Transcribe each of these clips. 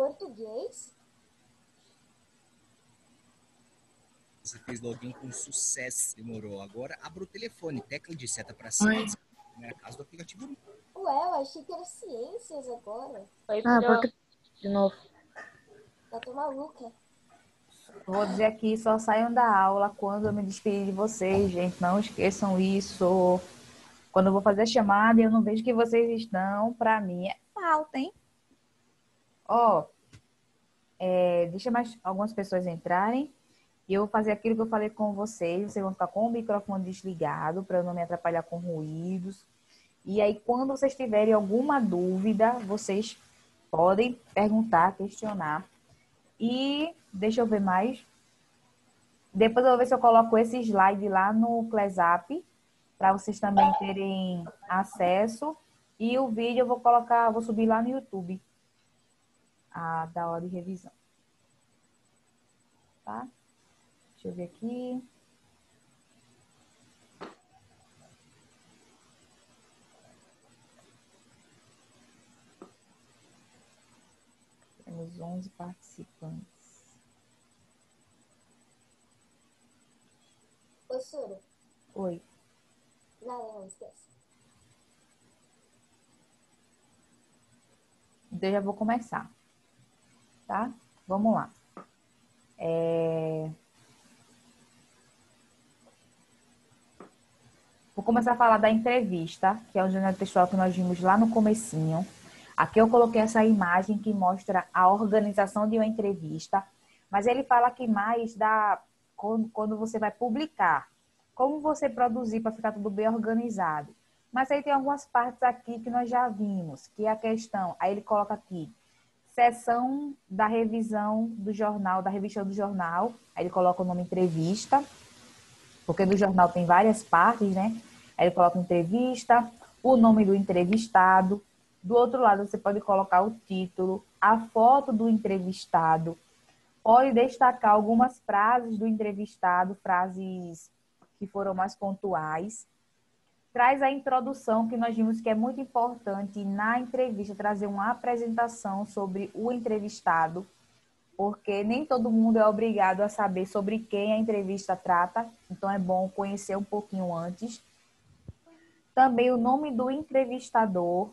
Português? Você fez login com sucesso, demorou. Agora abra o telefone, tecla de seta para cima, primeira casa do aplicativo. Ué, eu achei que era ciências agora. Português de novo. Eu tô maluca. Vou dizer aqui, só saiam da aula quando eu me despedir de vocês, gente. Não esqueçam isso. Quando eu vou fazer a chamada e eu não vejo que vocês estão, pra mim é falta, hein? Ó, deixa mais algumas pessoas entrarem. E eu vou fazer aquilo que eu falei com vocês. Vocês vão ficar com o microfone desligado para eu não me atrapalhar com ruídos. E aí, quando vocês tiverem alguma dúvida, vocês podem perguntar, questionar. E deixa eu ver mais. Depois eu vou ver se eu coloco esse slide lá no ClassUp, para vocês também terem acesso. E o vídeo eu vou colocar, vou subir lá no YouTube. Da aula de revisão. Tá? Deixa eu ver aqui. Temos 11 participantes. Professora. Oi. Não, esquece. Então, eu já vou começar. Tá? Vamos lá. Vou começar a falar da entrevista, que é o jornal textual que nós vimos lá no comecinho. Aqui eu coloquei essa imagem que mostra a organização de uma entrevista, mas ele fala aqui mais quando você vai publicar, como você produzir para ficar tudo bem organizado. Mas aí tem algumas partes aqui que nós já vimos, que é a questão, aí ele coloca aqui, seção da revisão do jornal, da revista do jornal, aí ele coloca o nome entrevista, porque no jornal tem várias partes, né? Aí ele coloca entrevista, o nome do entrevistado. Do outro lado, você pode colocar o título, a foto do entrevistado. Pode destacar algumas frases do entrevistado, frases que foram mais pontuais. Traz a introdução, que nós vimos que é muito importante na entrevista, trazer uma apresentação sobre o entrevistado, porque nem todo mundo é obrigado a saber sobre quem a entrevista trata, então é bom conhecer um pouquinho antes. Também o nome do entrevistador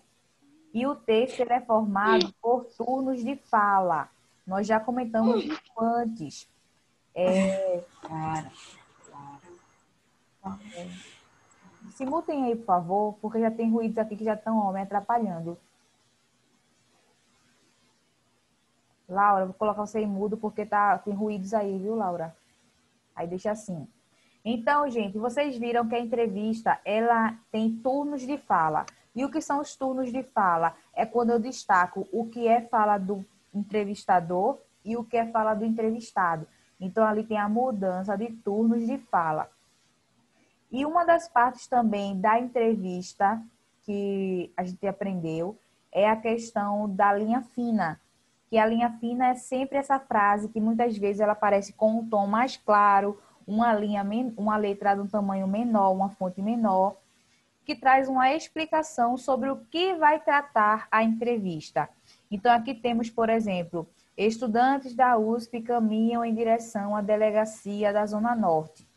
e o texto ele é formado por turnos de fala. Nós já comentamos isso antes. Se mutem aí, por favor, porque já tem ruídos aqui que já estão me atrapalhando. Laura, vou colocar você em mudo porque tem ruídos aí, viu, Laura? Aí deixa assim. Então, gente, vocês viram que a entrevista, ela tem turnos de fala. E o que são os turnos de fala? É quando eu destaco o que é fala do entrevistador e o que é fala do entrevistado. Então, ali tem a mudança de turnos de fala. E uma das partes também da entrevista que a gente aprendeu é a questão da linha fina. Que a linha fina é sempre essa frase que muitas vezes ela aparece com um tom mais claro, uma letra de um tamanho menor, uma fonte menor, que traz uma explicação sobre o que vai tratar a entrevista. Então, aqui temos, por exemplo, estudantes da USP caminham em direção à delegacia da Zona Norte.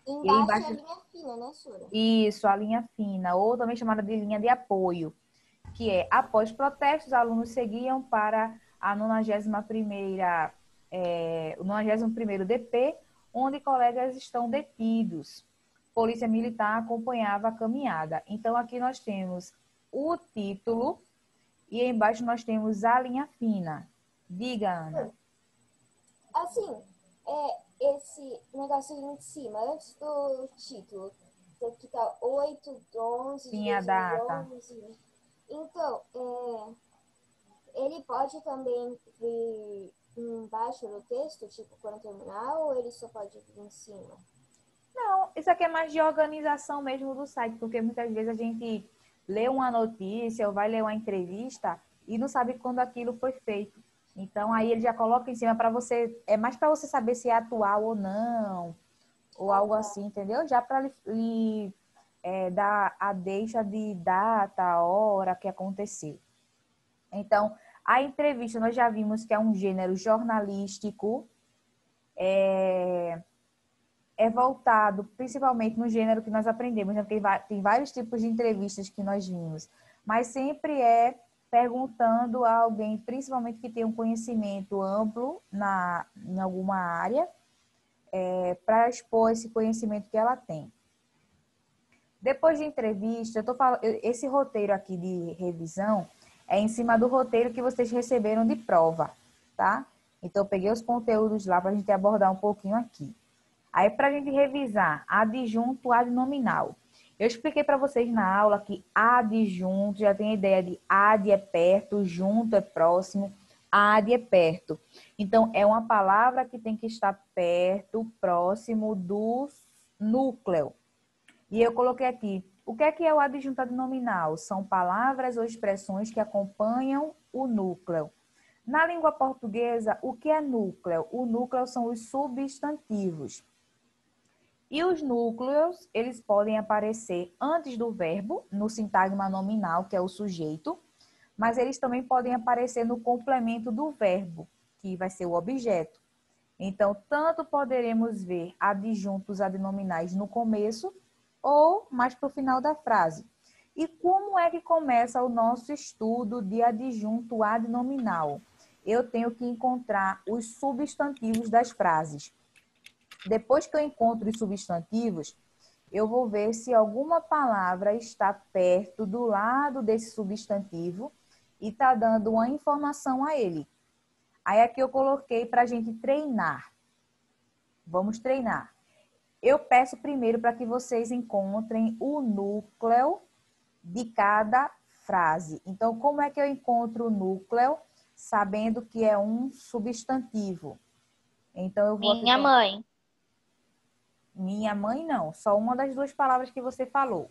Embaixo é a linha fina, né, Sura? Isso, a linha fina, ou também chamada de linha de apoio, que é, após protestos, alunos seguiam para a 91ª, o 91º DP, onde colegas estão detidos. Polícia Militar acompanhava a caminhada. Então, aqui nós temos o título e embaixo nós temos a linha fina. Diga, Ana. Assim, esse negocinho em cima, antes do título, que tá 8/11 de Sim, a data. 2011. Então, ele pode também vir embaixo do texto, tipo, quando terminar, ou ele só pode vir em cima? Não, isso aqui é mais de organização mesmo do site, porque muitas vezes a gente lê uma notícia ou vai ler uma entrevista e não sabe quando aquilo foi feito. Então, aí ele já coloca em cima para você, é mais para você saber se é atual ou não, ou algo assim, entendeu? Já para lhe dar a deixa de data, hora que aconteceu. Então, A entrevista, nós já vimos que é um gênero jornalístico, é voltado principalmente no gênero que nós aprendemos, né? Porque tem vários tipos de entrevistas que nós vimos, mas sempre é perguntando a alguém, principalmente que tem um conhecimento amplo em alguma área, para expor esse conhecimento que ela tem. Depois de entrevista, esse roteiro aqui de revisão é em cima do roteiro que vocês receberam de prova, tá? Então, eu peguei os conteúdos lá para a gente abordar um pouquinho aqui. Aí, para a gente revisar, adjunto, adnominal. Eu expliquei para vocês na aula que adjunto já tem a ideia de ad é perto, junto é próximo, ad é perto. Então, é uma palavra que tem que estar perto, próximo do núcleo. E eu coloquei aqui, o que é o adjunto adnominal? São palavras ou expressões que acompanham o núcleo. Na língua portuguesa, o que é núcleo? O núcleo são os substantivos. E os núcleos, eles podem aparecer antes do verbo, no sintagma nominal, que é o sujeito, mas eles também podem aparecer no complemento do verbo, que vai ser o objeto. Então, tanto poderemos ver adjuntos adnominais no começo ou mais para o final da frase. E como é que começa o nosso estudo de adjunto adnominal? Eu tenho que encontrar os substantivos das frases. Depois que eu encontro os substantivos, eu vou ver se alguma palavra está perto do lado desse substantivo e está dando uma informação a ele. Aí aqui eu coloquei para a gente treinar. Vamos treinar. Eu peço primeiro para que vocês encontrem o núcleo de cada frase. Então, como é que eu encontro o núcleo sabendo que é um substantivo? Então, eu vou... Minha mãe. Minha mãe não, só uma das duas palavras que você falou.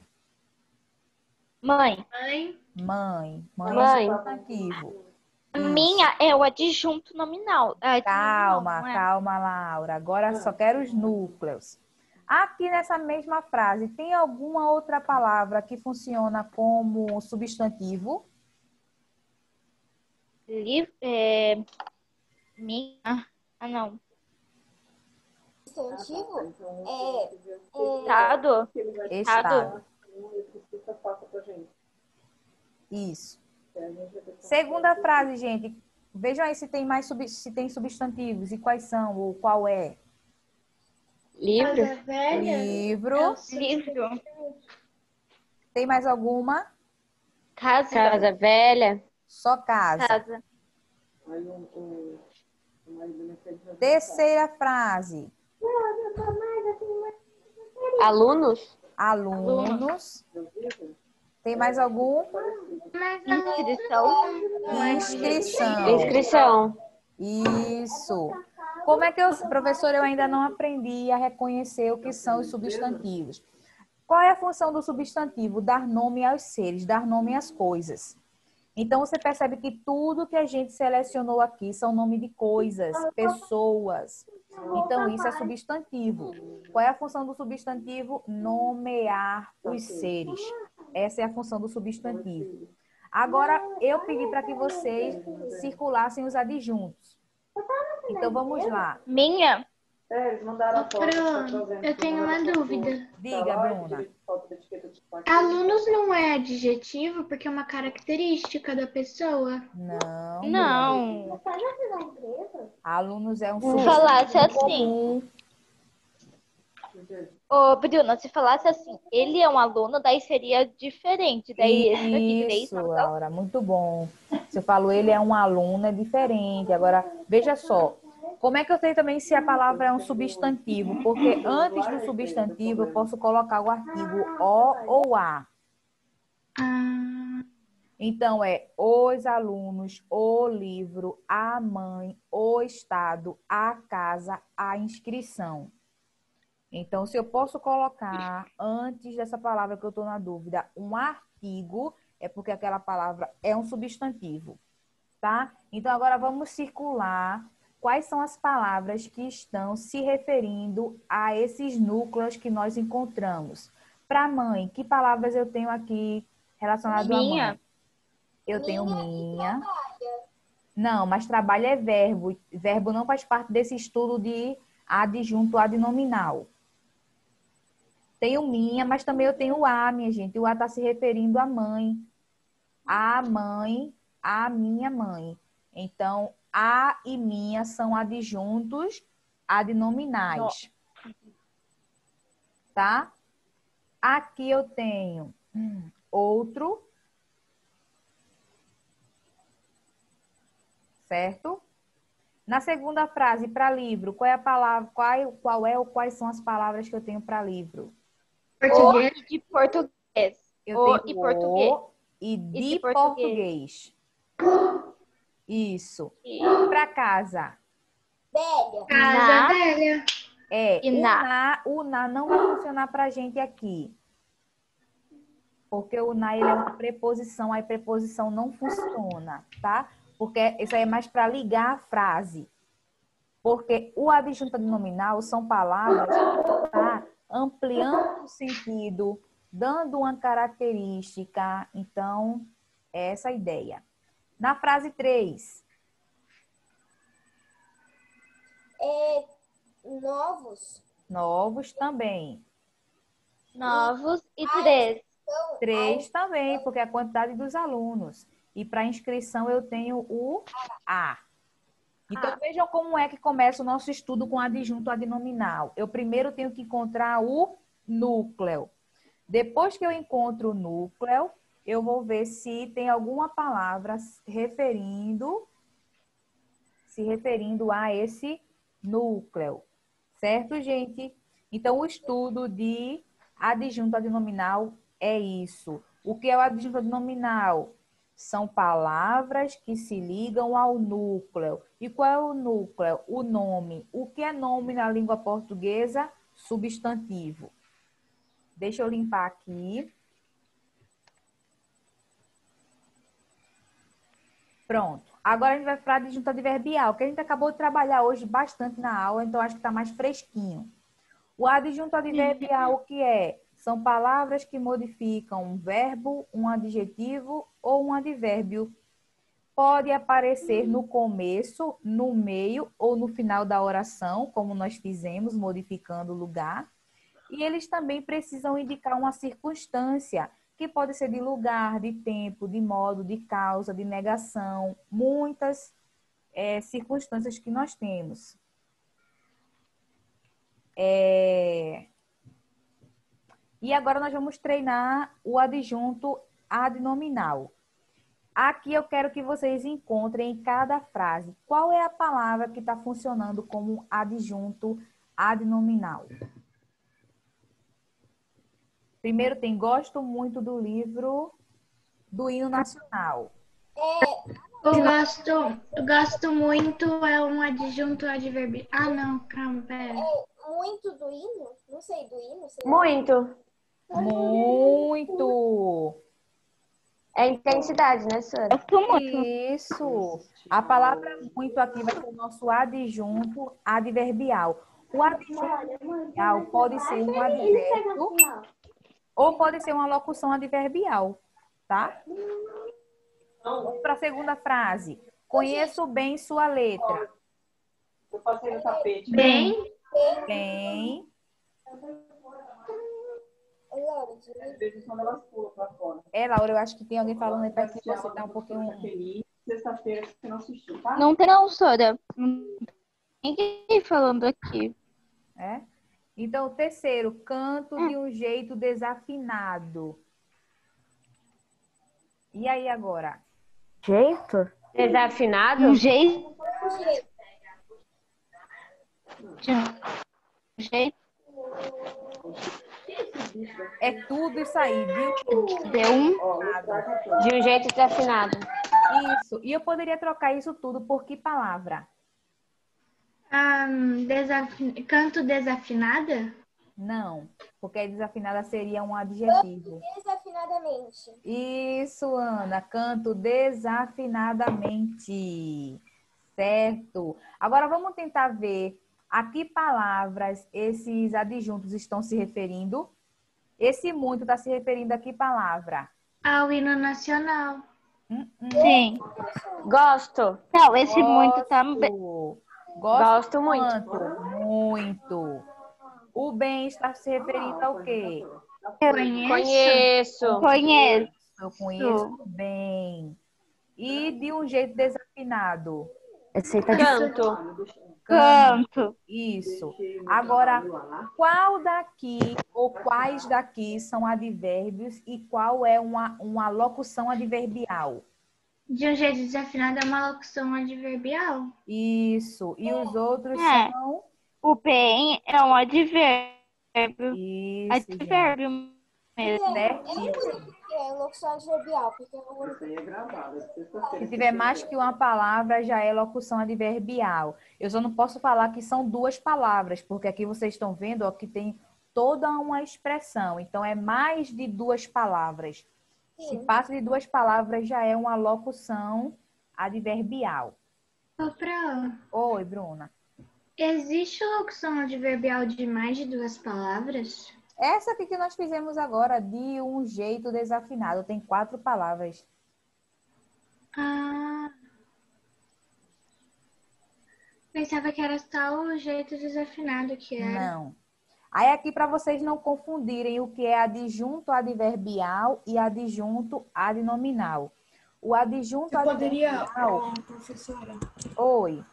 Mãe. Mãe Mãe. é substantivo. Isso. Minha é o adjunto nominal. Calma, Laura. Agora só quero os núcleos. Aqui nessa mesma frase, tem alguma outra palavra que funciona como substantivo? Minha. Ah, não. Substantivo Estado. Estado. Isso. Segunda frase, gente. Vejam aí se tem se tem substantivos e quais são ou qual é. Livro. Livro. Livro. Tem mais alguma? Casa. Casa velha. Só casa. Casa. Terceira frase. Alunos. Alunos. Tem mais algum? Inscrição. Inscrição. Isso. Como é que professor, eu ainda não aprendi a reconhecer o que são os substantivos. Qual é a função do substantivo? Dar nome aos seres, dar nome às coisas. Então, você percebe que tudo que a gente selecionou aqui são nome de coisas, pessoas. Então, isso é substantivo. Qual é a função do substantivo? Nomear os seres. Essa é a função do substantivo. Agora, eu pedi para que vocês circulassem os adjuntos. Então, vamos lá. Minha. Eles mandaram a foto. Bruno, eu tenho uma dúvida. Diga, Bruna. Alunos não é adjetivo porque é uma característica da pessoa? Não. Não. Alunos é um Se falasse substantivo assim. comum. Ô, Bruna, se falasse assim, ele é um aluno, daí seria diferente. Daí esse daqui, daí Isso, Laura, muito bom. Você falou ele é um aluno, é diferente. Agora, veja só. Como é que eu sei também se a palavra é um substantivo? Porque antes do substantivo eu posso colocar o artigo o ou a. Então, é os alunos, o livro, a mãe, o estado, a casa, a inscrição. Então, se eu posso colocar, antes dessa palavra que eu estou na dúvida, um artigo, é porque aquela palavra é um substantivo, tá? Então, agora vamos circular quais são as palavras que estão se referindo a esses núcleos que nós encontramos. Para mãe, que palavras eu tenho aqui relacionadas à mãe? Eu tenho minha. Não, mas trabalho é verbo. Verbo não faz parte desse estudo de adjunto adnominal. Tenho minha, mas também eu tenho a, minha gente. O a está se referindo à mãe. A mãe, a minha mãe. Então, a e minha são adjuntos adnominais. Tá? Aqui eu tenho outro. Certo? Na segunda frase, para livro, qual é a palavra, qual é ou quais são as palavras que eu tenho para livro? Português. O de português. Eu O tenho e português. o e de de português. Isso. Para casa. Velha. Casa Na. velha. É, E na. o na não vai funcionar para a gente aqui. Porque o na ele é uma preposição, a preposição não funciona, tá? Porque isso aí é mais para ligar a frase. Porque o adjunto adnominal são palavras que estão ampliando o sentido, dando uma característica. Então, é essa a ideia. Na frase 3. Novos. Novos também. Novos e 3. 3 também, porque é a quantidade dos alunos. E para inscrição eu tenho o A. Então, vejam como é que começa o nosso estudo com adjunto adnominal. Eu primeiro tenho que encontrar o núcleo. Depois que eu encontro o núcleo, eu vou ver se tem alguma palavra se referindo a esse núcleo. Certo, gente? Então, o estudo de adjunto adnominal é isso. O que é o adjunto adnominal? São palavras que se ligam ao núcleo. E qual é o núcleo? O nome. O que é nome na língua portuguesa? Substantivo. Deixa eu limpar aqui. Pronto. Agora a gente vai para a adjunto adverbial, que a gente acabou de trabalhar hoje bastante na aula, então acho que está mais fresquinho. O adjunto adverbial, o que é? São palavras que modificam um verbo, um adjetivo ou um advérbio. Pode aparecer no começo, no meio ou no final da oração, como nós fizemos, modificando o lugar. E eles também precisam indicar uma circunstância, que pode ser de lugar, de tempo, de modo, de causa, de negação. Muitas circunstâncias que nós temos. E agora nós vamos treinar o adjunto adnominal. Aqui eu quero que vocês encontrem em cada frase qual é a palavra que está funcionando como adjunto adnominal. Primeiro tem gosto muito do livro do hino nacional. Eu gosto muito é um adjunto adverbial. Ah, não, calma, pera. Muito do hino? Não sei, do hino? Sei lá. Muito. Muito! É intensidade, né, Sora? Isso! A palavra muito aqui vai ser o nosso adjunto adverbial. O adjunto adverbial pode ser um advérbio ou pode ser uma locução adverbial, tá? Vamos para a segunda frase. Conheço bem sua letra. Eu passei no tapete. Bem, Bem. Vejo quando elas pulam pra fora. Laura, eu acho que tem alguém falando aí perto de você, tá um pouquinho... Feliz. Sexta-feira você não assistiu, tá? Não tem não, Sora. Ninguém falando aqui. É? Então, o terceiro, canto de um jeito desafinado. E aí agora? Jeito? Desafinado? Um jeito. Um jeito. É tudo isso aí, viu? Deu um. De um jeito desafinado. Isso. E eu poderia trocar isso tudo por que palavra? canto desafinada? Não, porque a desafinada seria um adjetivo. Desafinadamente. Isso, Ana. Canto desafinadamente. Certo. Agora vamos tentar ver a que palavras esses adjuntos estão se referindo. Esse muito está se referindo a que palavra? Ao hino nacional. Sim. Gosto. Não, esse muito também. Gosto muito. Quanto? Muito. O bem está se referindo ao quê? Conheço. Conheço. Eu conheço bem. E de um jeito desafinado. Canto. Canto. Isso. Agora, qual daqui ou quais daqui são advérbios e qual é uma locução adverbial? De um jeito desafinado é uma locução adverbial. Isso. E os outros É. são? O bem é um advérbio. Isso, gente. Advérbio mesmo. Certíssimo. É locução adverbial, porque eu vou... Isso aí é gravado. Se tiver mais que uma palavra, já é locução adverbial. Eu só não posso falar que são duas palavras, porque aqui vocês estão vendo ó, que tem toda uma expressão. Então, é mais de duas palavras. Se passa de duas palavras, já é uma locução adverbial. Ô, Fran, Oi, Bruna. existe locução adverbial de mais de duas palavras? Essa aqui que nós fizemos agora, de um jeito desafinado, tem 4 palavras. Ah, pensava que era só o jeito desafinado que era. Não. Aí aqui para vocês não confundirem o que é adjunto adverbial e adjunto adnominal. O adjunto Você poderia, adverbial... professora, Oi.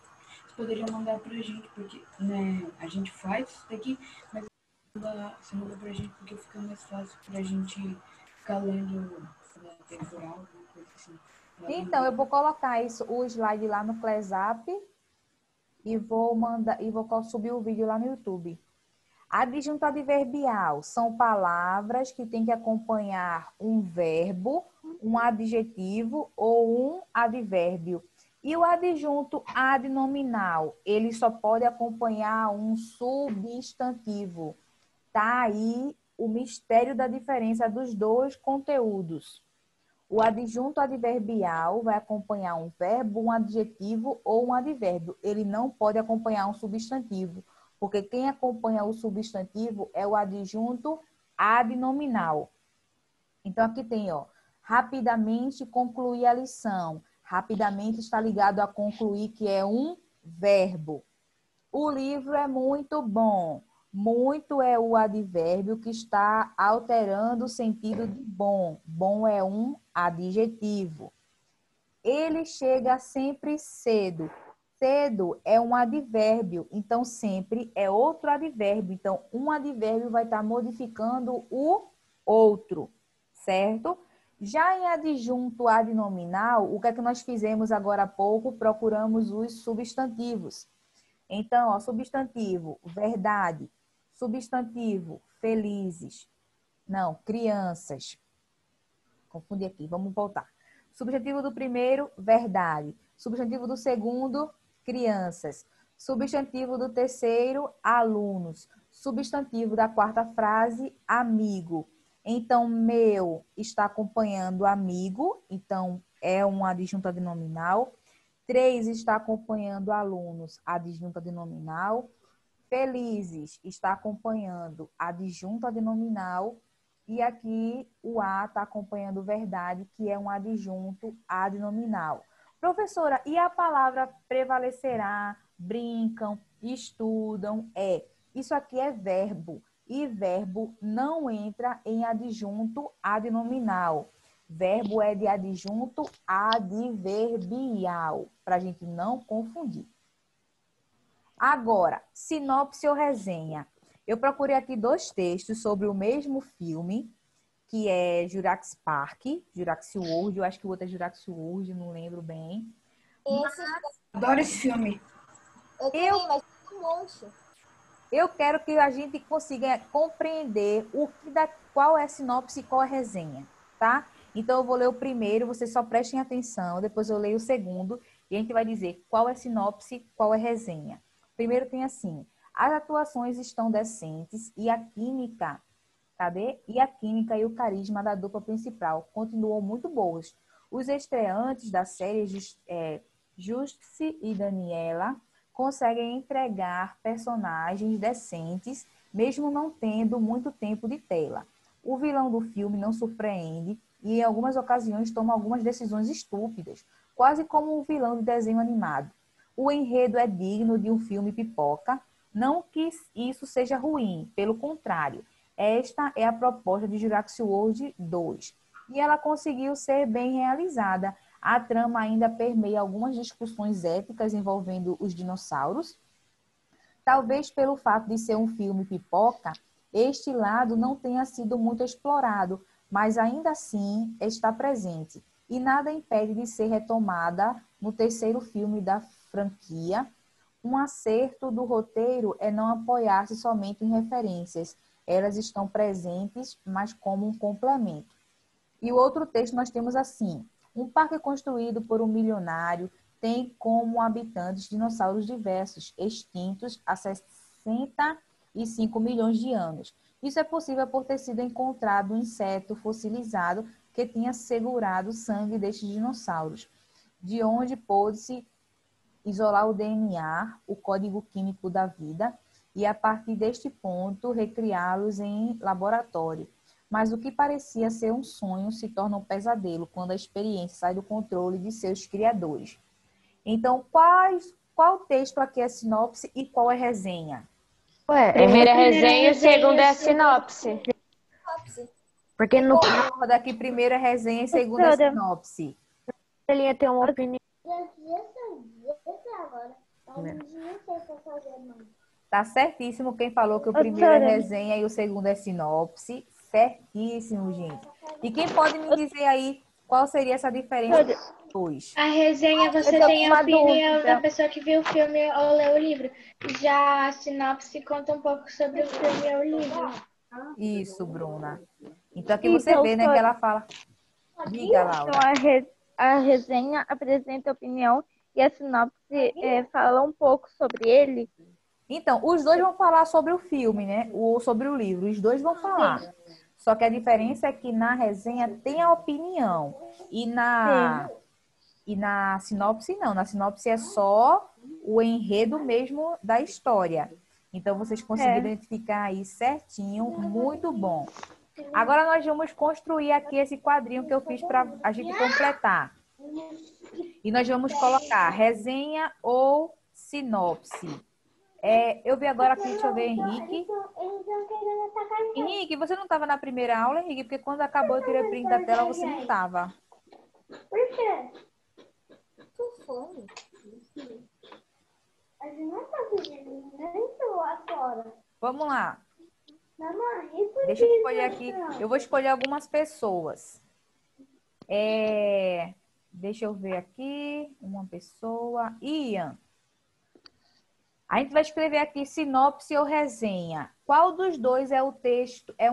você poderia mandar pra gente, porque né, a gente faz isso daqui, mas você manda pra gente porque fica mais fácil pra gente ficar lendo na temporal, alguma coisa assim. Então, eu vou colocar isso, o slide lá no ClassUp e vou subir o vídeo lá no YouTube. Adjunto adverbial são palavras que têm que acompanhar um verbo, um adjetivo ou um advérbio. E o adjunto adnominal, ele só pode acompanhar um substantivo. Tá aí o mistério da diferença dos dois conteúdos. O adjunto adverbial vai acompanhar um verbo, um adjetivo ou um advérbio. Ele não pode acompanhar um substantivo, porque quem acompanha o substantivo é o adjunto adnominal. Então, aqui tem, ó, rapidamente concluir a lição. Rapidamente está ligado a concluir, que é um verbo. O livro é muito bom. Muito é o advérbio que está alterando o sentido de bom. Bom é um adjetivo. Ele chega sempre cedo. Cedo é um advérbio, então sempre é outro advérbio. Então, um advérbio vai estar modificando o outro, certo? Já em adjunto adnominal, o que é que nós fizemos agora há pouco? Procuramos os substantivos. Então, ó, substantivo, verdade. Substantivo, felizes. Não, crianças. Confundi aqui, vamos voltar. Substantivo do primeiro, verdade. Substantivo do segundo, crianças. Substantivo do terceiro, alunos. Substantivo da quarta frase, amigo. Então, meu está acompanhando amigo, então é um adjunto adnominal. 3 está acompanhando alunos, adjunto adnominal. Felizes está acompanhando adjunto adnominal. E aqui o A está acompanhando verdade, que é um adjunto adnominal. Professora, e a palavra prevalecerá, brincam, estudam, é. Isso aqui é verbo. E verbo não entra em adjunto adnominal. Verbo é de adjunto adverbial, para a gente não confundir. Agora, sinopse ou resenha. Eu procurei aqui 2 textos sobre o mesmo filme, que é Jurassic Park, Jurassic World, eu acho que o outro é Jurassic World, não lembro bem. Adoro esse filme. Eu também, mas tem um monte. Eu quero que a gente consiga compreender qual é a sinopse e qual é a resenha, tá? Então, eu vou ler o primeiro, vocês só prestem atenção, depois eu leio o segundo, e a gente vai dizer qual é a sinopse, qual é a resenha. Primeiro tem assim, as atuações estão decentes e a química, cadê? E a química e o carisma da dupla principal continuam muito boas. Os estreantes da série, Justice e Daniela, conseguem entregar personagens decentes, mesmo não tendo muito tempo de tela. O vilão do filme não surpreende e, em algumas ocasiões, toma algumas decisões estúpidas, quase como um vilão de desenho animado. O enredo é digno de um filme pipoca, não que isso seja ruim, pelo contrário. Esta é a proposta de Jurassic World 2 e ela conseguiu ser bem realizada. A trama ainda permeia algumas discussões éticas envolvendo os dinossauros. Talvez pelo fato de ser um filme pipoca, este lado não tenha sido muito explorado, mas ainda assim está presente. E nada impede de ser retomada no terceiro filme da franquia. Um acerto do roteiro é não apoiar-se somente em referências. Elas estão presentes, mas como um complemento. E o outro texto nós temos assim: um parque construído por um milionário tem como habitantes dinossauros diversos, extintos há 65 milhões de anos. Isso é possível por ter sido encontrado um inseto fossilizado que tinha segurado o sangue destes dinossauros, de onde pôde-se isolar o DNA, o código químico da vida, e a partir deste ponto recriá-los em laboratório. Mas o que parecia ser um sonho se torna um pesadelo quando a experiência sai do controle de seus criadores. Então, qual texto aqui é sinopse e qual é resenha? Primeira é resenha e segunda é a sinopse. Porque no concorda que primeira é resenha e segunda é sinopse. Ele tem uma opinião. Tá certíssimo quem falou que o primeiro é resenha e o segundo é sinopse. Certíssimo, gente. E quem pode me dizer aí qual seria essa diferença dos dois? A resenha você tem a opinião da pessoa que viu o filme ou leu o livro. Já a sinopse conta um pouco sobre o filme ou o livro. Isso, Bruna. Então aqui você vê, né, que ela fala. Diga, Laura. Então a resenha apresenta a opinião e a sinopse fala um pouco sobre ele. Então, os dois vão falar sobre o filme, né? Ou sobre o livro. Os dois vão falar. Sim. Só que a diferença é que na resenha tem a opinião. E na sinopse, não. Na sinopse é só o enredo mesmo da história. Então, vocês conseguiram identificar aí certinho. Muito bom. Agora, nós vamos construir aqui esse quadrinho que eu fiz para a gente completar. E nós vamos colocar resenha ou sinopse. Eu vi agora aqui, deixa eu ver, Henrique. Henrique, você não estava na primeira aula, Henrique? Porque quando acabou eu tirei print da tela, você não estava. Por quê? Tu foi? A gente não tá pedindo nem lá fora. Vamos lá. Mamãe, deixa eu escolher aqui. Eu vou escolher algumas pessoas. Deixa eu ver aqui. Uma pessoa. Ian. A gente vai escrever aqui sinopse ou resenha. Qual dos dois é um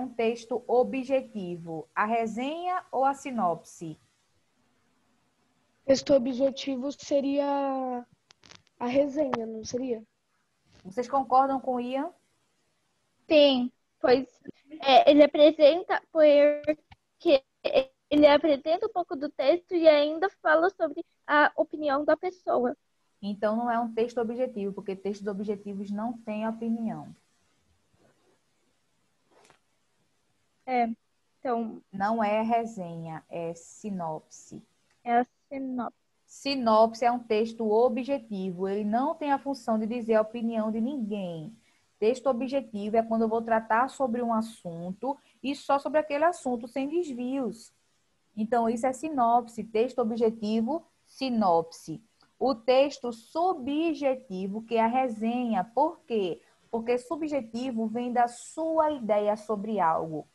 texto objetivo? A resenha ou a sinopse? Texto objetivo seria a resenha, não seria? Vocês concordam com o Ian? Sim, pois ele apresenta um pouco do texto e ainda fala sobre a opinião da pessoa. Então, não é um texto objetivo, porque textos objetivos não têm opinião. Então... Não é resenha, é sinopse. É a sinopse. Sinopse é um texto objetivo. Ele não tem a função de dizer a opinião de ninguém. Texto objetivo é quando eu vou tratar sobre um assunto e só sobre aquele assunto, sem desvios. Então, isso é sinopse. Texto objetivo, sinopse. O texto subjetivo, que é a resenha. Por quê? Porque subjetivo vem da sua ideia sobre algo.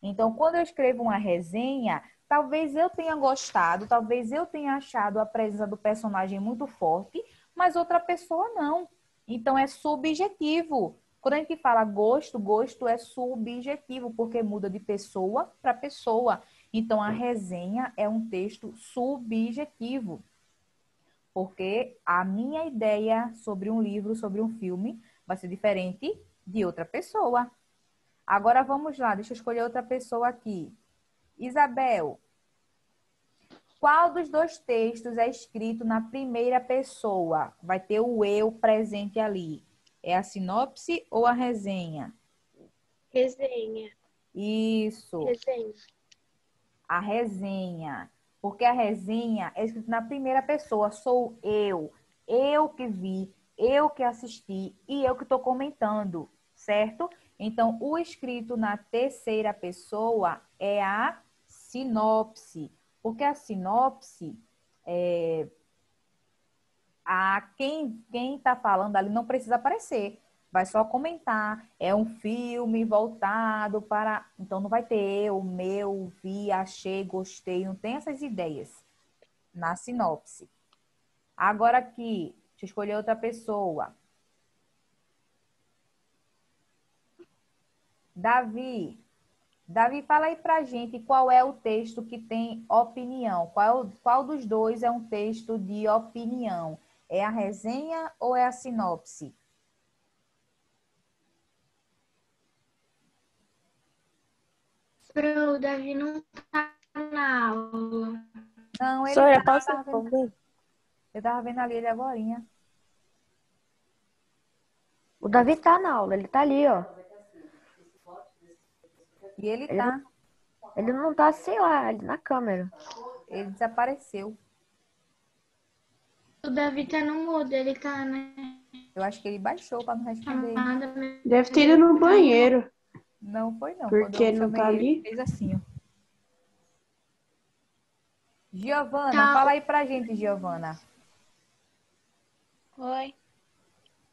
Então, quando eu escrevo uma resenha, talvez eu tenha gostado, talvez eu tenha achado a presença do personagem muito forte, mas outra pessoa não. Então, é subjetivo. Quando a gente fala gosto, gosto é subjetivo, porque muda de pessoa para pessoa. Então, a resenha é um texto subjetivo. Porque a minha ideia sobre um livro, sobre um filme, vai ser diferente de outra pessoa. Agora vamos lá, deixa eu escolher outra pessoa aqui. Isabel, qual dos dois textos é escrito na primeira pessoa? Vai ter o eu presente ali. É a sinopse ou a resenha? Resenha. Isso. Resenha. A resenha. Porque a resenha é escrita na primeira pessoa. Sou eu. Eu que vi, eu que assisti e eu que estou comentando, certo? Então, o escrito na terceira pessoa é a sinopse. Porque a sinopse, quem está falando ali não precisa aparecer. Vai só comentar. É um filme voltado para... Então, não vai ter eu, meu, vi, achei, gostei. Não tem essas ideias na sinopse. Agora aqui, deixa eu escolher outra pessoa. Davi. Davi, fala aí pra gente qual é o texto que tem opinião. Qual dos dois é um texto de opinião? É a resenha ou é a sinopse? O Davi não tá na aula. Não, ele Sora, tá. posso responder? Eu tava vendo ali ele agorinha. O Davi tá na aula, ele tá ali, ó. E ele tá. Ele não tá, sei lá, ali na câmera. Ele desapareceu. O Davi tá no mudo, ele tá, né? Eu acho que ele baixou para não responder. Deve ter ido no banheiro. Não foi não. Porque Quando eu não tá chamei ele, ali? fez assim, ó. Giovana, Tá. fala aí pra gente, Giovana. Oi.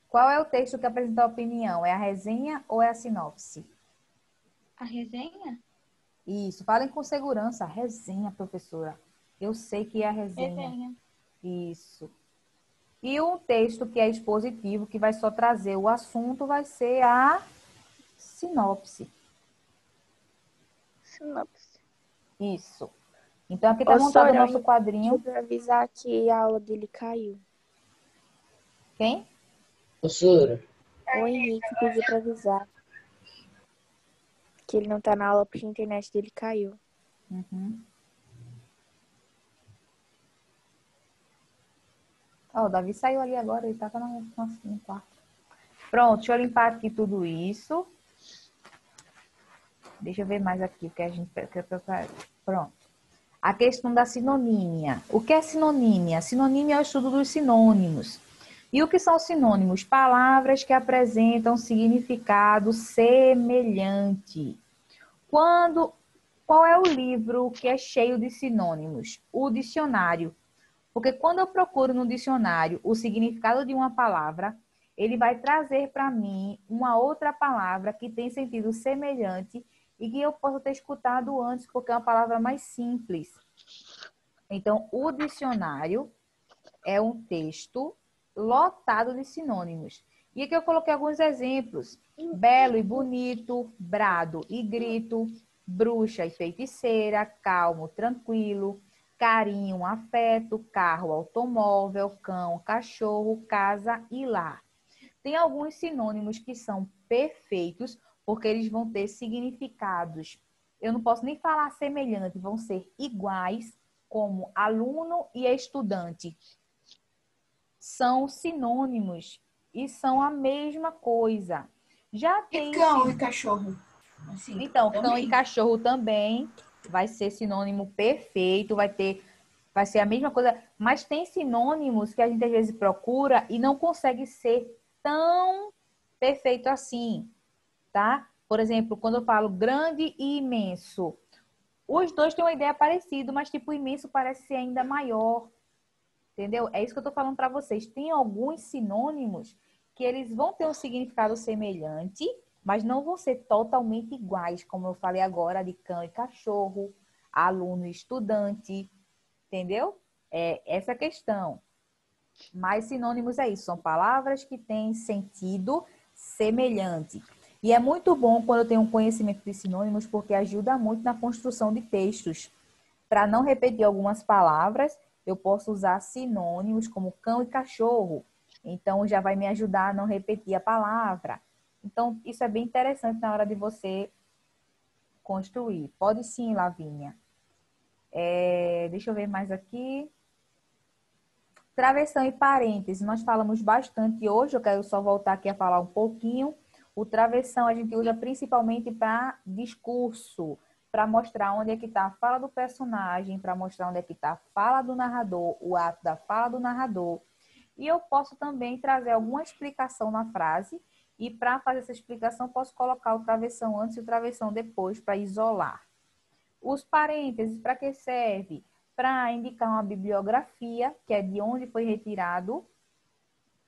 Qual é o texto que apresenta a opinião? É a resenha ou é a sinopse? A resenha? Isso, falem com segurança. Resenha, professora. Eu sei que é a resenha. Resenha. Isso. E um texto que é expositivo, que vai só trazer o assunto, vai ser a sinopse. Sinopse. Isso. Então, aqui está Ô, montado o Sora, nosso quadrinho. deixa eu avisar que a aula dele caiu. Quem? Professora, O Henrique pediu pra avisar que ele não tá na aula porque a internet dele caiu. Uhum. Ó, o Davi saiu ali agora, ele tava no quarto. Pronto, deixa eu limpar aqui tudo isso. Deixa eu ver mais aqui o que a gente quer preparar. Pronto. A questão da sinonímia. O que é sinonímia? Sinonímia é o estudo dos sinônimos. E o que são sinônimos? Palavras que apresentam significado semelhante. Qual é o livro que é cheio de sinônimos? O dicionário. Porque quando eu procuro no dicionário o significado de uma palavra, ele vai trazer para mim uma outra palavra que tem sentido semelhante e que eu posso ter escutado antes, porque é uma palavra mais simples. Então, o dicionário é um texto lotado de sinônimos. E aqui eu coloquei alguns exemplos. Belo e bonito, brado e grito, bruxa e feiticeira, calmo, tranquilo, carinho, afeto, carro, automóvel, cão, cachorro, casa e lar. Tem alguns sinônimos que são perfeitos, porque eles vão ter significados. Eu não posso nem falar semelhante, vão ser iguais, como aluno e estudante. São sinônimos e são a mesma coisa. Já tem cão e cachorro. Assim, então, também. cão e cachorro também vai ser sinônimo perfeito, vai ser a mesma coisa, mas tem sinônimos que a gente às vezes procura e não consegue ser tão perfeito assim, tá? Por exemplo, quando eu falo grande e imenso, os dois têm uma ideia parecida, mas tipo, imenso parece ser ainda maior. Entendeu? É isso que eu tô falando para vocês. Tem alguns sinônimos que eles vão ter um significado semelhante, mas não vão ser totalmente iguais, como eu falei agora, de cão e cachorro, aluno e estudante, entendeu? É essa a questão. Mas sinônimos é isso, são palavras que têm sentido semelhante. E é muito bom quando eu tenho um conhecimento de sinônimos, porque ajuda muito na construção de textos. Para não repetir algumas palavras, eu posso usar sinônimos como cão e cachorro. Então, já vai me ajudar a não repetir a palavra. Então, isso é bem interessante na hora de você construir. Pode sim, Lavínia. Deixa eu ver mais aqui. Travessão e parêntese. Nós falamos bastante hoje. Eu quero só voltar aqui a falar um pouquinho. O travessão a gente usa principalmente para discurso, para mostrar onde é que está a fala do personagem, para mostrar onde é que está a fala do narrador, o ato da fala do narrador. E eu posso também trazer alguma explicação na frase, e para fazer essa explicação, posso colocar o travessão antes e o travessão depois, para isolar. Os parênteses, para que serve? Para indicar uma bibliografia, que é de onde foi retirado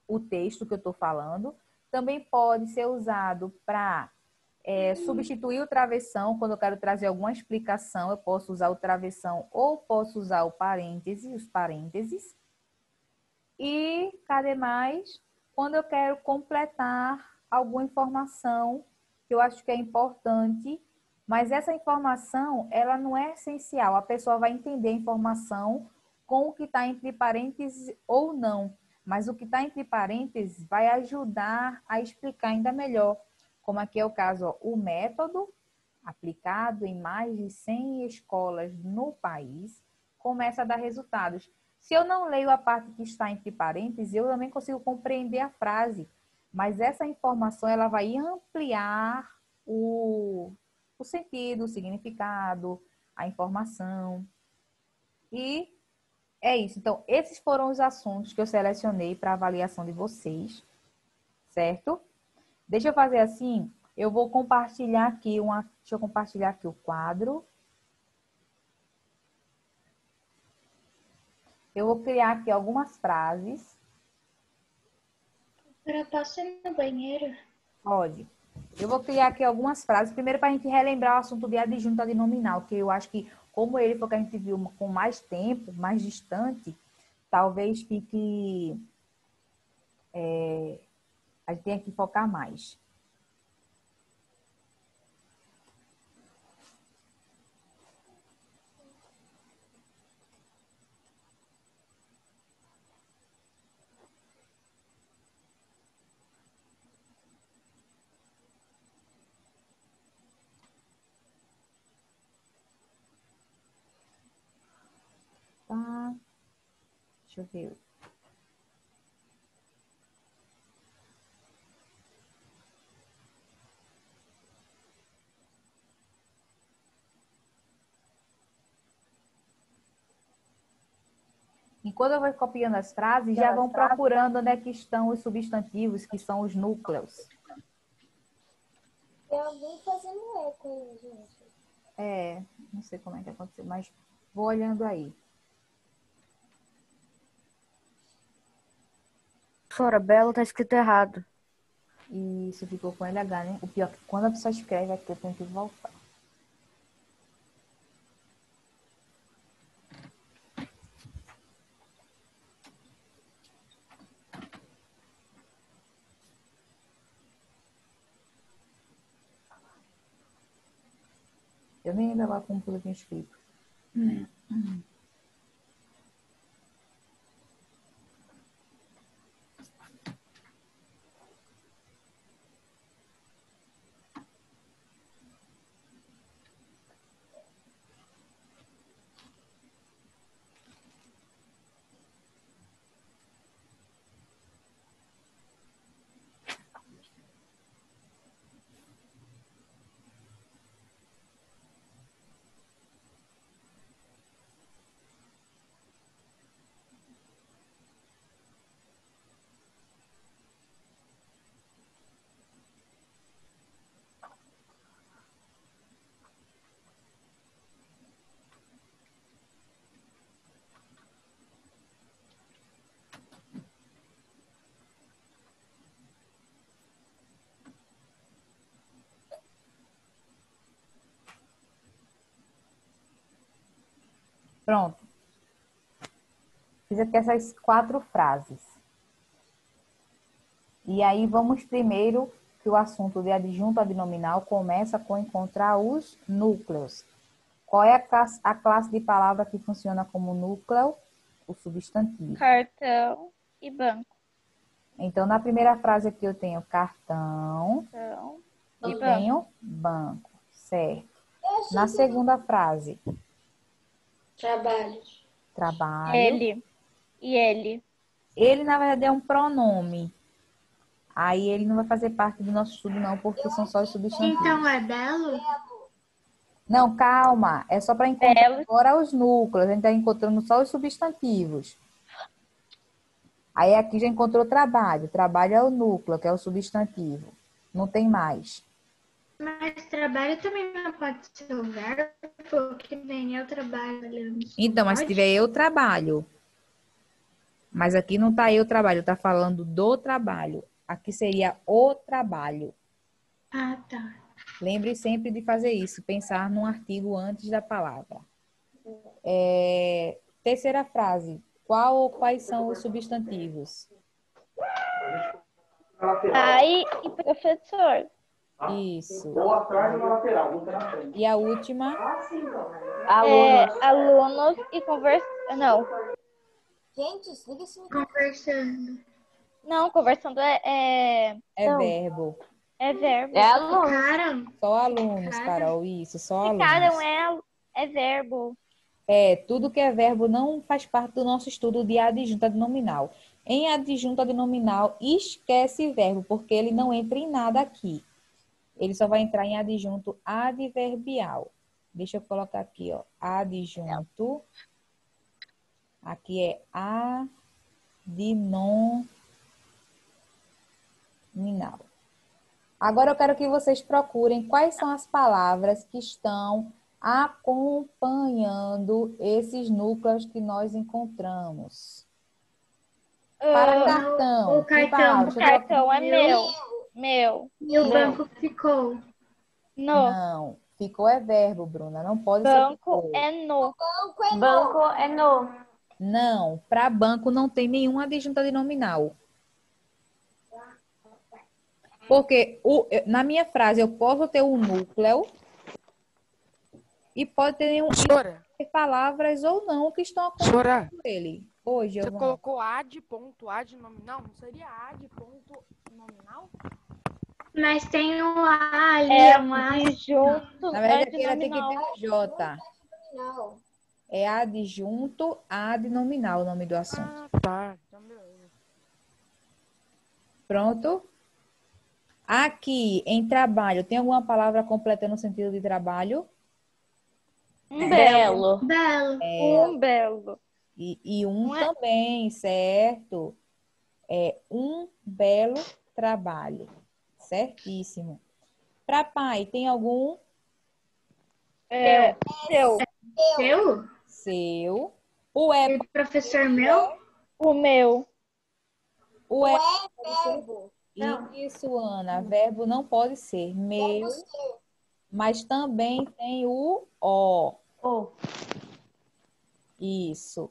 o texto que eu estou falando. Também pode ser usado para substituir o travessão. Quando eu quero trazer alguma explicação, eu posso usar o travessão ou posso usar o parêntese, os parênteses. E, cadê mais? Quando eu quero completar alguma informação que eu acho que é importante, mas essa informação, ela não é essencial. A pessoa vai entender a informação com o que está entre parênteses ou não. Mas o que está entre parênteses vai ajudar a explicar ainda melhor. Como aqui é o caso, ó, o método aplicado em mais de 100 escolas no país começa a dar resultados. Se eu não leio a parte que está entre parênteses, eu também consigo compreender a frase. Mas essa informação ela vai ampliar o sentido, o significado, a informação. E é isso. Então, esses foram os assuntos que eu selecionei para avaliação de vocês, certo? Deixa eu fazer assim, eu vou compartilhar aqui deixa eu compartilhar aqui o quadro. Eu vou criar aqui algumas frases. Eu posso ir no banheiro? Pode. Eu vou criar aqui algumas frases, primeiro para a gente relembrar o assunto de adjunto adnominal, que eu acho que, como ele foi que a gente viu com mais tempo, mais distante, talvez fique... a gente tenha que focar mais. Tá. Deixa eu ver. Enquanto eu vou copiando as frases, já vão procurando onde é que estão os substantivos, que são os núcleos. Tem alguém fazendo eco aí, gente. Não sei como é que aconteceu, mas vou olhando aí. Professora, Belo tá escrito errado. Isso ficou com LH, né? O pior é que quando a pessoa escreve aqui, eu tenho que voltar. Eu nem lembrava como tudo tinha escrito. Pronto. Fiz aqui essas 4 frases. E aí vamos primeiro, que o assunto de adjunto adnominal começa com encontrar os núcleos. Qual é a classe de palavra que funciona como núcleo? O substantivo. Cartão e banco. Então, na primeira frase aqui eu tenho cartão e tenho banco, certo? Na segunda frase... Trabalho. Ele. E ele. Ele, na verdade, é um pronome. Aí ele não vai fazer parte do nosso estudo, não, porque são só os substantivos. Então é belo? Não, calma. É só para encontrar agora os núcleos. A gente está encontrando só os substantivos. Aí aqui já encontrou trabalho. Trabalho é o núcleo, que é o substantivo. Não tem mais. Mas trabalho também não pode ser o verbo, que nem eu trabalho. Então, mas se tiver eu trabalho. Mas aqui não está eu trabalho, está falando do trabalho. Aqui seria o trabalho. Ah, tá. Lembre sempre de fazer isso, pensar num artigo antes da palavra. Terceira frase. Qual ou quais são os substantivos? Pai e professor. Isso. Ou atrás ou na lateral, nunca na frente. E a última? Alunos e conversando. Não. Gente, desliga esse Conversando. Não, conversando É não. verbo. É verbo. É aluno. Ficaram? Só alunos, Carol. Isso, só alunos. Ficaram é verbo. Tudo que é verbo não faz parte do nosso estudo de adjunta adnominal. Em adjunta adnominal, esquece verbo, porque ele não entra em nada aqui. Ele só vai entrar em adjunto adverbial. Deixa eu colocar aqui, ó. Adjunto. Aqui é adnominal. Agora eu quero que vocês procurem quais são as palavras que estão acompanhando esses núcleos que nós encontramos. Para cartão. O cartão. O cartão é meu. E o banco ficou. Não. Ficou é verbo, Bruna. Não pode Banco ser. é no. Banco é no. Não. Para banco não tem nenhum adjunto adnominal. Porque na minha frase eu posso ter um núcleo e pode ter palavras ou não que estão acompanhando ele. Hoje você colocou ad nominal? Não seria ad ponto nominal? Mas tem um A ali, É um A. adjunto. Na verdade, aqui ela tem que ter um J. É adjunto adnominal o nome do assunto. Ah, tá. Então, beleza. Pronto? Aqui, em trabalho, tem alguma palavra completa no sentido de trabalho? Belo. Belo. Um belo. E também, certo? É um belo trabalho. Certíssimo. Para pai, tem algum? Seu. Seu? Seu. O é professor meu? O meu. O é verbo. Isso, Ana. Verbo não pode ser meu, mas também tem o o. Isso.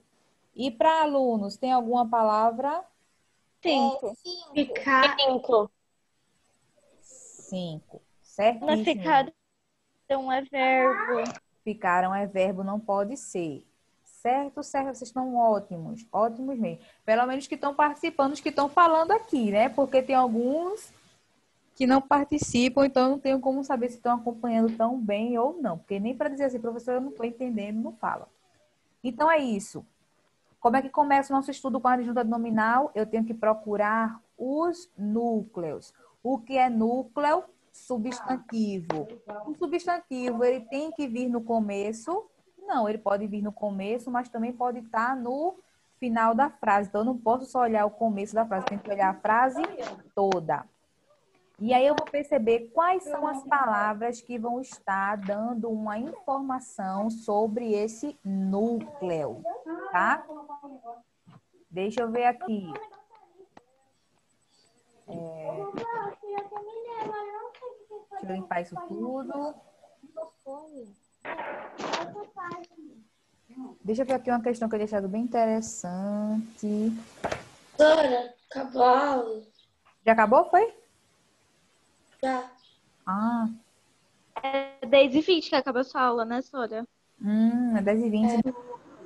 E para alunos, tem alguma palavra? Cinco. Ficar. Cinco. Certíssimo. Ficaram é verbo. Ficaram é verbo, não pode ser. Certo, certo. Vocês estão ótimos. Ótimos mesmo. Pelo menos que estão participando, os que estão falando aqui, né? Porque tem alguns que não participam, então eu não tenho como saber se estão acompanhando tão bem ou não. Porque nem para dizer assim, professor, eu não estou entendendo, não fala. Então é isso. Como é que começa o nosso estudo com a adjunta adnominal? Eu tenho que procurar os núcleos. O que é núcleo? Substantivo. O substantivo, ele tem que vir no começo? Não, ele pode vir no começo, mas também pode estar no final da frase. Então, eu não posso só olhar o começo da frase, tenho que olhar a frase toda. E aí eu vou perceber quais são as palavras que vão estar dando uma informação sobre esse núcleo, tá? Deixa eu ver aqui. Deixa eu limpar isso tudo. Deixa eu ver aqui uma questão que eu deixado bem interessante. Dora, acabou a aula. Já acabou, foi? Já. Ah. É 10h20 que acaba a sua aula, né, Sora? É 10h20.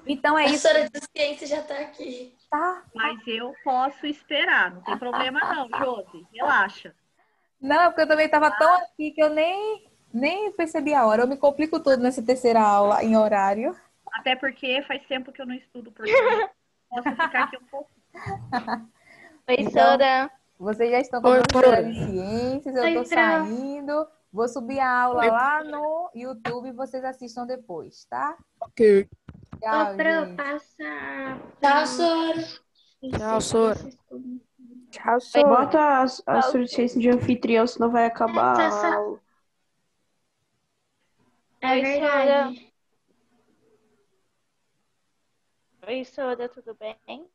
Então é isso. A Sora de ciência já tá aqui. Tá. Mas eu posso esperar, não tem problema não, Josi. Relaxa. Não, porque eu também estava tão aqui que eu nem percebi a hora. Eu me complico todo nessa terceira aula em horário. Até porque faz tempo que eu não estudo por mim. Posso ficar aqui um pouco. Oi, Sora. Vocês já estão Oi, fazendo história de ciências, eu Oi, tô Pro. saindo. Vou subir a aula Oi. lá no YouTube e vocês assistam depois, tá? Ok. Tchau, Ô, Pro, gente. passa Tchau, Sora. Tchau, Sora. Tchau, Sora. Bota a ciência de anfitrião, senão vai acabar a aula. É Oi, verdade. Oi, Sora, tudo bem?